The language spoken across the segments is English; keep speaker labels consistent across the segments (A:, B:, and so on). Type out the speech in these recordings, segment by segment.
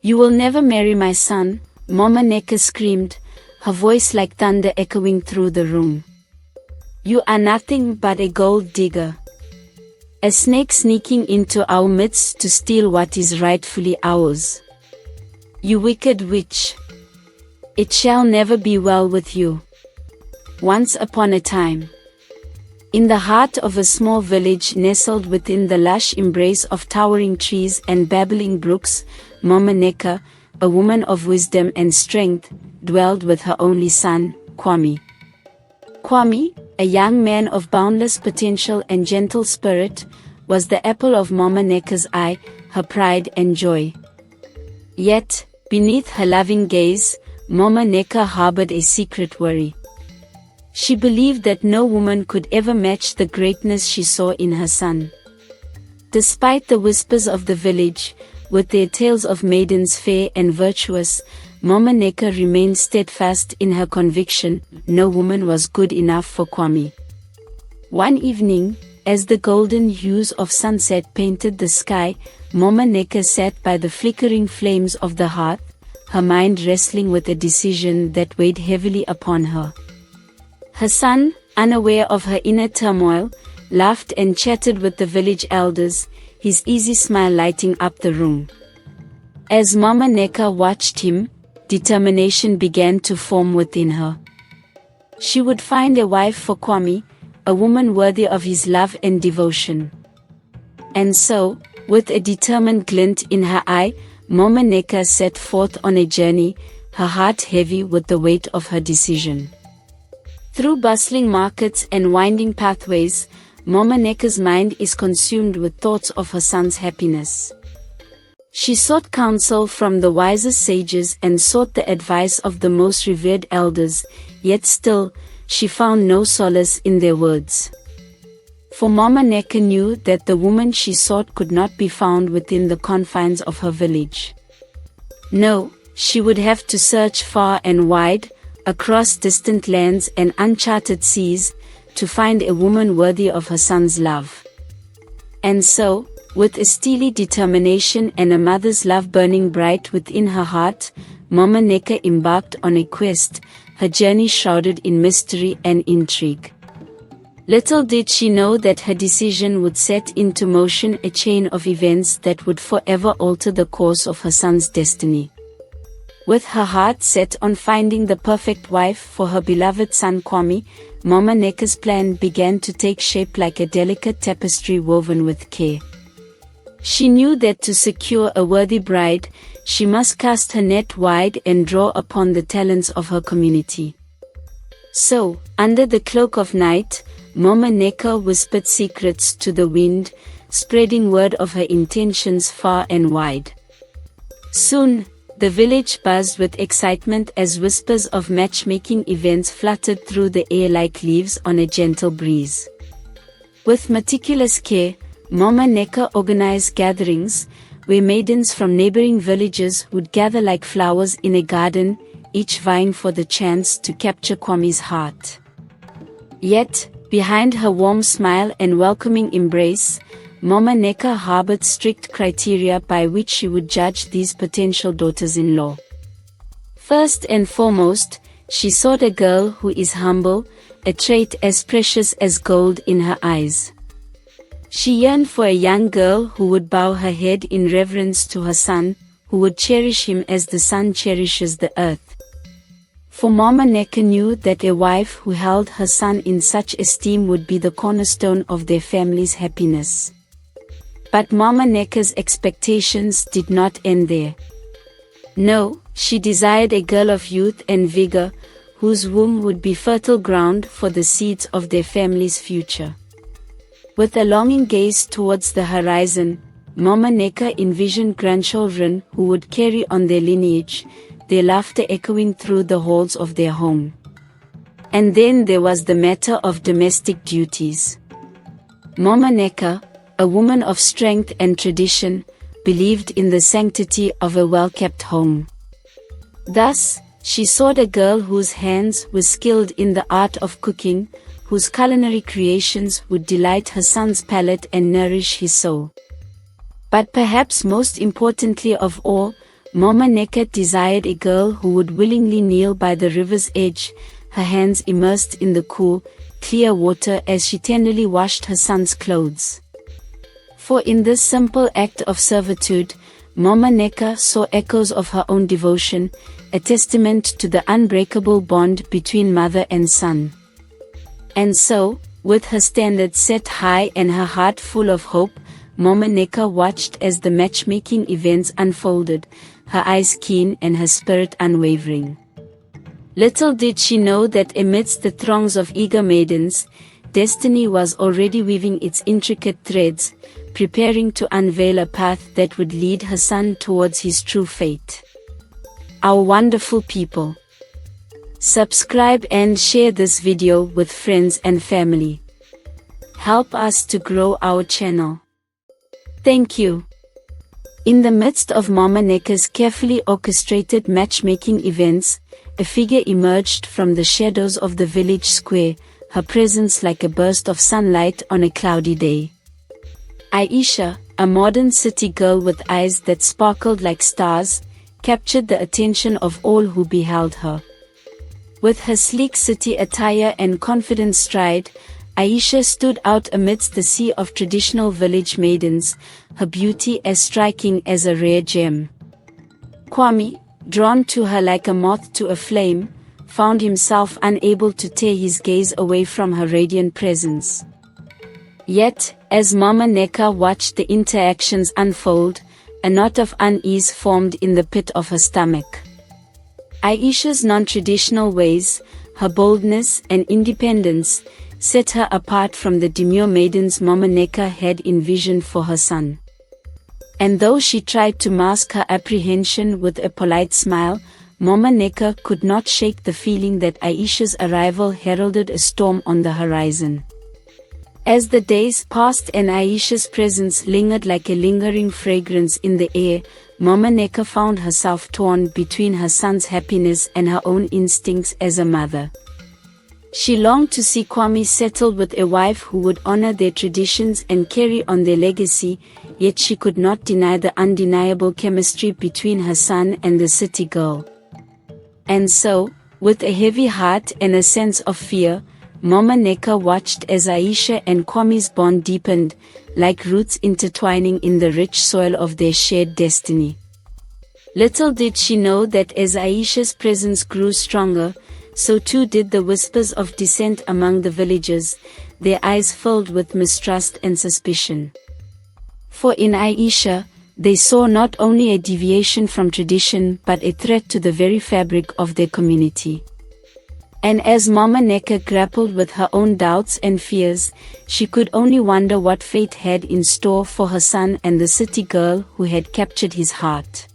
A: "You will never marry my son," Mama Nneka screamed, her voice like thunder echoing through the room. "You are nothing but a gold digger. A snake sneaking into our midst to steal what is rightfully ours. You wicked witch. It shall never be well with you." Once upon a time, in the heart of a small village nestled within the lush embrace of towering trees and babbling brooks, Mama Nneka, a woman of wisdom and strength, dwelled with her only son, Kwame. Kwame, a young man of boundless potential and gentle spirit, was the apple of Mama Nneka's eye, her pride and joy. Yet, beneath her loving gaze, Mama Nneka harbored a secret worry. She believed that no woman could ever match the greatness she saw in her son. Despite the whispers of the village, with their tales of maidens fair and virtuous, Mama Nneka remained steadfast in her conviction: no woman was good enough for Kwame. One evening, as the golden hues of sunset painted the sky, Mama Nneka sat by the flickering flames of the hearth, her mind wrestling with a decision that weighed heavily upon her. Her son, unaware of her inner turmoil, laughed and chatted with the village elders, his easy smile lighting up the room. As Mama Nneka watched him, determination began to form within her. She would find a wife for Kwame, a woman worthy of his love and devotion. And so, with a determined glint in her eye, Mama Nneka set forth on a journey, her heart heavy with the weight of her decision. Through bustling markets and winding pathways, Mama Nneka's mind is consumed with thoughts of her son's happiness. She sought counsel from the wisest sages and sought the advice of the most revered elders, yet still, she found no solace in their words. For Mama Nneka knew that the woman she sought could not be found within the confines of her village. No, she would have to search far and wide, across distant lands and uncharted seas, to find a woman worthy of her son's love. And so, with a steely determination and a mother's love burning bright within her heart, Mama Nneka embarked on a quest, her journey shrouded in mystery and intrigue. Little did she know that her decision would set into motion a chain of events that would forever alter the course of her son's destiny. With her heart set on finding the perfect wife for her beloved son Kwame, Mama Nneka's plan began to take shape like a delicate tapestry woven with care. She knew that to secure a worthy bride, she must cast her net wide and draw upon the talents of her community. So, under the cloak of night, Mama Nneka whispered secrets to the wind, spreading word of her intentions far and wide. Soon, the village buzzed with excitement as whispers of matchmaking events fluttered through the air like leaves on a gentle breeze. With meticulous care, Mama Nneka organized gatherings, where maidens from neighboring villages would gather like flowers in a garden, each vying for the chance to capture Kwame's heart. Yet, behind her warm smile and welcoming embrace, Mama Nneka harbored strict criteria by which she would judge these potential daughters-in-law. First and foremost, she sought a girl who is humble, a trait as precious as gold in her eyes. She yearned for a young girl who would bow her head in reverence to her son, who would cherish him as the sun cherishes the earth. For Mama Nneka knew that a wife who held her son in such esteem would be the cornerstone of their family's happiness. But Mama Nneka's expectations did not end there. No, she desired a girl of youth and vigor, whose womb would be fertile ground for the seeds of their family's future. With a longing gaze towards the horizon, Mama Nneka envisioned grandchildren who would carry on their lineage, their laughter echoing through the halls of their home. And then there was the matter of domestic duties. Mama Nneka, a woman of strength and tradition, believed in the sanctity of a well-kept home. Thus, she sought a girl whose hands were skilled in the art of cooking, whose culinary creations would delight her son's palate and nourish his soul. But perhaps most importantly of all, Mama Nneka desired a girl who would willingly kneel by the river's edge, her hands immersed in the cool, clear water as she tenderly washed her son's clothes. For in this simple act of servitude, Mama Nneka saw echoes of her own devotion, a testament to the unbreakable bond between mother and son. And so, with her standards set high and her heart full of hope, Mama Nneka watched as the matchmaking events unfolded, her eyes keen and her spirit unwavering. Little did she know that amidst the throngs of eager maidens, destiny was already weaving its intricate threads, preparing to unveil a path that would lead her son towards his true fate. Our wonderful people. Subscribe and share this video with friends and family. Help us to grow our channel. Thank you. In the midst of Mama Nneka's carefully orchestrated matchmaking events, a figure emerged from the shadows of the village square, her presence like a burst of sunlight on a cloudy day. Aisha, a modern city girl with eyes that sparkled like stars, captured the attention of all who beheld her. With her sleek city attire and confident stride, Aisha stood out amidst the sea of traditional village maidens, her beauty as striking as a rare gem. Kwame, drawn to her like a moth to a flame, found himself unable to tear his gaze away from her radiant presence. Yet, as Mama Nneka watched the interactions unfold, a knot of unease formed in the pit of her stomach. Aisha's non-traditional ways, her boldness and independence, set her apart from the demure maidens Mama Nneka had envisioned for her son. And though she tried to mask her apprehension with a polite smile, Mama Nneka could not shake the feeling that Aisha's arrival heralded a storm on the horizon. As the days passed and Aisha's presence lingered like a lingering fragrance in the air, Mama Nneka found herself torn between her son's happiness and her own instincts as a mother. She longed to see Kwame settled with a wife who would honor their traditions and carry on their legacy, yet she could not deny the undeniable chemistry between her son and the city girl. And so, with a heavy heart and a sense of fear, Mama Nneka watched as Aisha and Kwame's bond deepened, like roots intertwining in the rich soil of their shared destiny. Little did she know that as Aisha's presence grew stronger, so too did the whispers of dissent among the villagers, their eyes filled with mistrust and suspicion. For in Aisha, they saw not only a deviation from tradition but a threat to the very fabric of their community. And as Mama Nneka grappled with her own doubts and fears, she could only wonder what fate had in store for her son and the city girl who had captured his heart.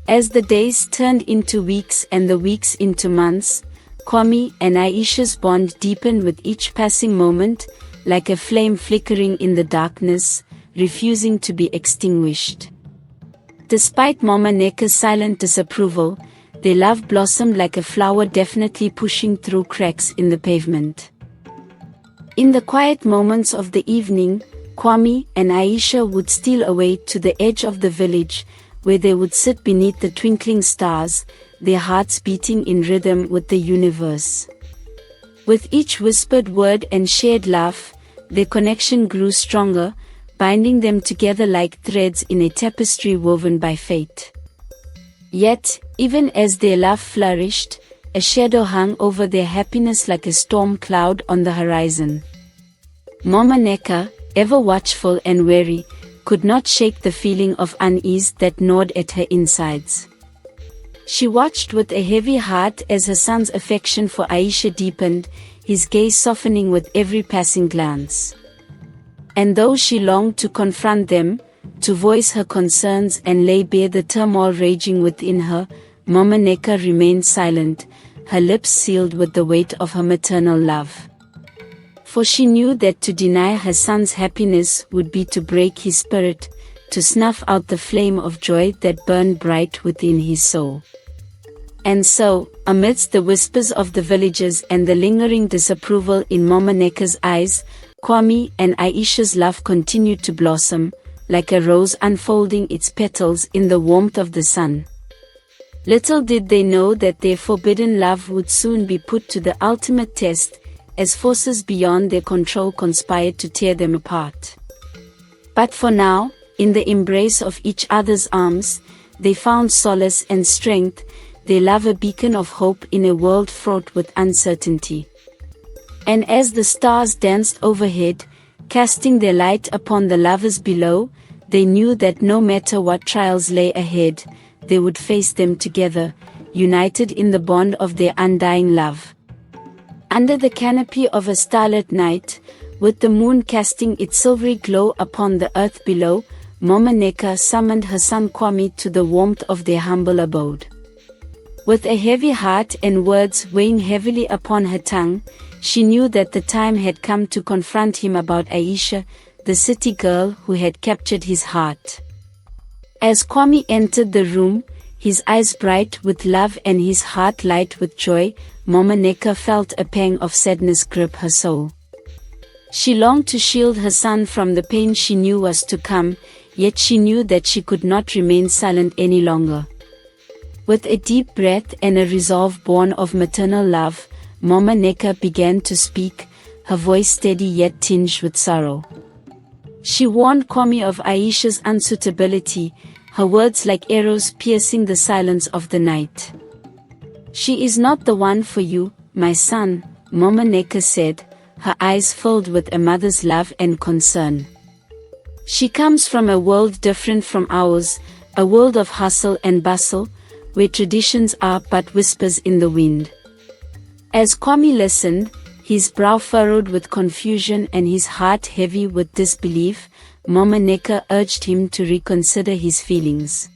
A: As the days turned into weeks and the weeks into months, Kwame and Aisha's bond deepened with each passing moment, like a flame flickering in the darkness, refusing to be extinguished. Despite Mama Nneka's silent disapproval, their love blossomed like a flower definitely pushing through cracks in the pavement. In the quiet moments of the evening, Kwame and Aisha would steal away to the edge of the village, where they would sit beneath the twinkling stars, their hearts beating in rhythm with the universe. With each whispered word and shared laugh, their connection grew stronger, binding them together like threads in a tapestry woven by fate. Yet, even as their love flourished, a shadow hung over their happiness like a storm cloud on the horizon. Mama Nneka, ever watchful and wary, could not shake the feeling of unease that gnawed at her insides. She watched with a heavy heart as her son's affection for Aisha deepened, his gaze softening with every passing glance. And though she longed to confront them, to voice her concerns and lay bare the turmoil raging within her, Mama Nneka remained silent, her lips sealed with the weight of her maternal love. For she knew that to deny her son's happiness would be to break his spirit, to snuff out the flame of joy that burned bright within his soul. And so, amidst the whispers of the villagers and the lingering disapproval in Mama Nneka's eyes, Kwame and Aisha's love continued to blossom, like a rose unfolding its petals in the warmth of the sun. Little did they know that their forbidden love would soon be put to the ultimate test, as forces beyond their control conspired to tear them apart. But for now, in the embrace of each other's arms, they found solace and strength, their love a beacon of hope in a world fraught with uncertainty. And as the stars danced overhead, casting their light upon the lovers below, they knew that no matter what trials lay ahead, they would face them together, united in the bond of their undying love. Under the canopy of a starlit night, with the moon casting its silvery glow upon the earth below, Mama Nneka summoned her son Kwame to the warmth of their humble abode. With a heavy heart and words weighing heavily upon her tongue, she knew that the time had come to confront him about Aisha, the city girl who had captured his heart. As Kwame entered the room, his eyes bright with love and his heart light with joy, Mama Nneka felt a pang of sadness grip her soul. She longed to shield her son from the pain she knew was to come, yet she knew that she could not remain silent any longer. With a deep breath and a resolve born of maternal love, Mama Nneka began to speak, her voice steady yet tinged with sorrow. She warned Kwame of Aisha's unsuitability, her words like arrows piercing the silence of the night. "She is not the one for you, my son," Mama Nneka said, her eyes filled with a mother's love and concern. "She comes from a world different from ours, a world of hustle and bustle, where traditions are but whispers in the wind." As Kwame listened, his brow furrowed with confusion and his heart heavy with disbelief, Mama Nneka urged him to reconsider his feelings.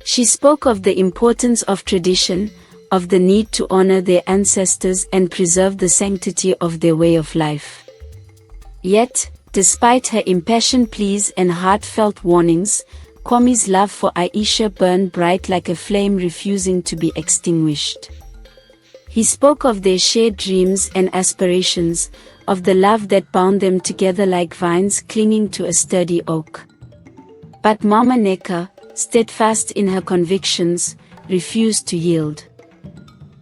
A: She spoke of the importance of tradition, of the need to honor their ancestors and preserve the sanctity of their way of life. Yet, despite her impassioned pleas and heartfelt warnings, Kwame's love for Aisha burned bright like a flame refusing to be extinguished. He spoke of their shared dreams and aspirations, of the love that bound them together like vines clinging to a sturdy oak. But Mama Nneka, steadfast in her convictions, refused to yield.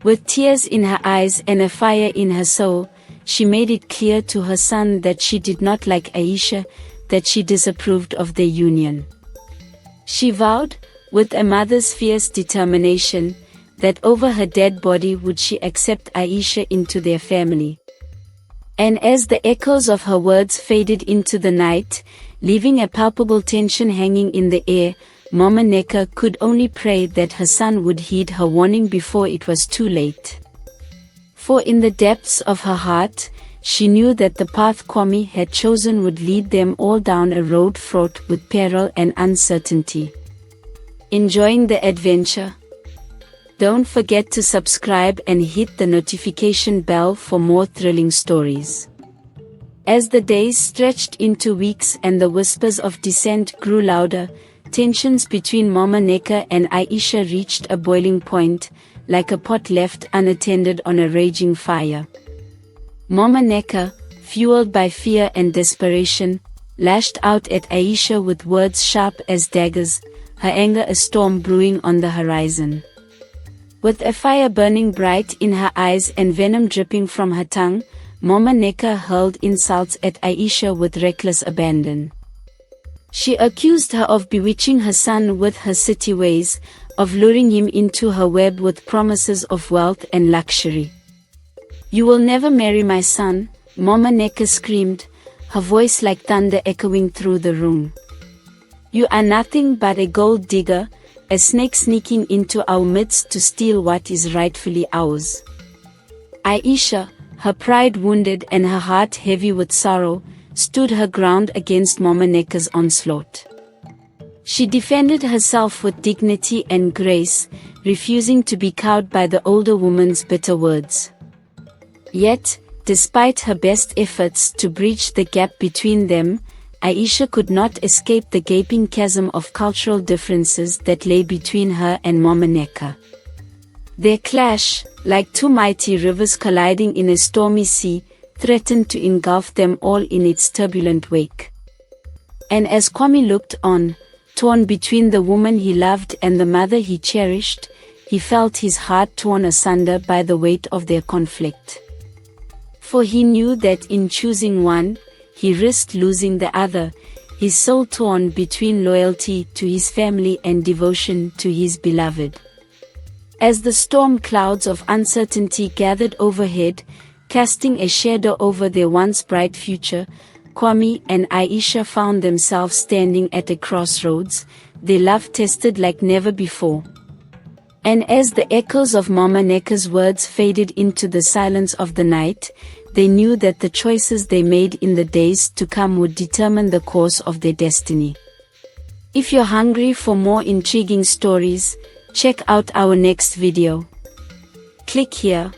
A: With tears in her eyes and a fire in her soul, she made it clear to her son that she did not like Aisha, that she disapproved of their union. She vowed, with a mother's fierce determination, that over her dead body would she accept Aisha into their family. And as the echoes of her words faded into the night, leaving a palpable tension hanging in the air, Mama Nneka could only pray that her son would heed her warning before it was too late. For in the depths of her heart, she knew that the path Kwame had chosen would lead them all down a road fraught with peril and uncertainty. Enjoying the adventure? Don't forget to subscribe and hit the notification bell for more thrilling stories. As the days stretched into weeks and the whispers of dissent grew louder, tensions between Mama Nneka and Aisha reached a boiling point, like a pot left unattended on a raging fire. Mama Nneka, fueled by fear and desperation, lashed out at Aisha with words sharp as daggers, her anger a storm brewing on the horizon. With a fire burning bright in her eyes and venom dripping from her tongue, Mama Nneka hurled insults at Aisha with reckless abandon. She accused her of bewitching her son with her city ways, of luring him into her web with promises of wealth and luxury. "You will never marry my son," Mama Nneka screamed, her voice like thunder echoing through the room. "You are nothing but a gold digger, a snake sneaking into our midst to steal what is rightfully ours." Aisha, her pride wounded and her heart heavy with sorrow, stood her ground against Mama Nneka's onslaught. She defended herself with dignity and grace, refusing to be cowed by the older woman's bitter words. Yet, despite her best efforts to bridge the gap between them, Aisha could not escape the gaping chasm of cultural differences that lay between her and Mama Nneka. Their clash, like two mighty rivers colliding in a stormy sea, threatened to engulf them all in its turbulent wake. And as Kwame looked on, torn between the woman he loved and the mother he cherished, he felt his heart torn asunder by the weight of their conflict. For he knew that in choosing one, he risked losing the other, his soul torn between loyalty to his family and devotion to his beloved. As the storm clouds of uncertainty gathered overhead, casting a shadow over their once bright future, Kwame and Aisha found themselves standing at a crossroads, their love tested like never before. And as the echoes of Mama Nneka's words faded into the silence of the night, they knew that the choices they made in the days to come would determine the course of their destiny. If you're hungry for more intriguing stories, check out our next video. Click here.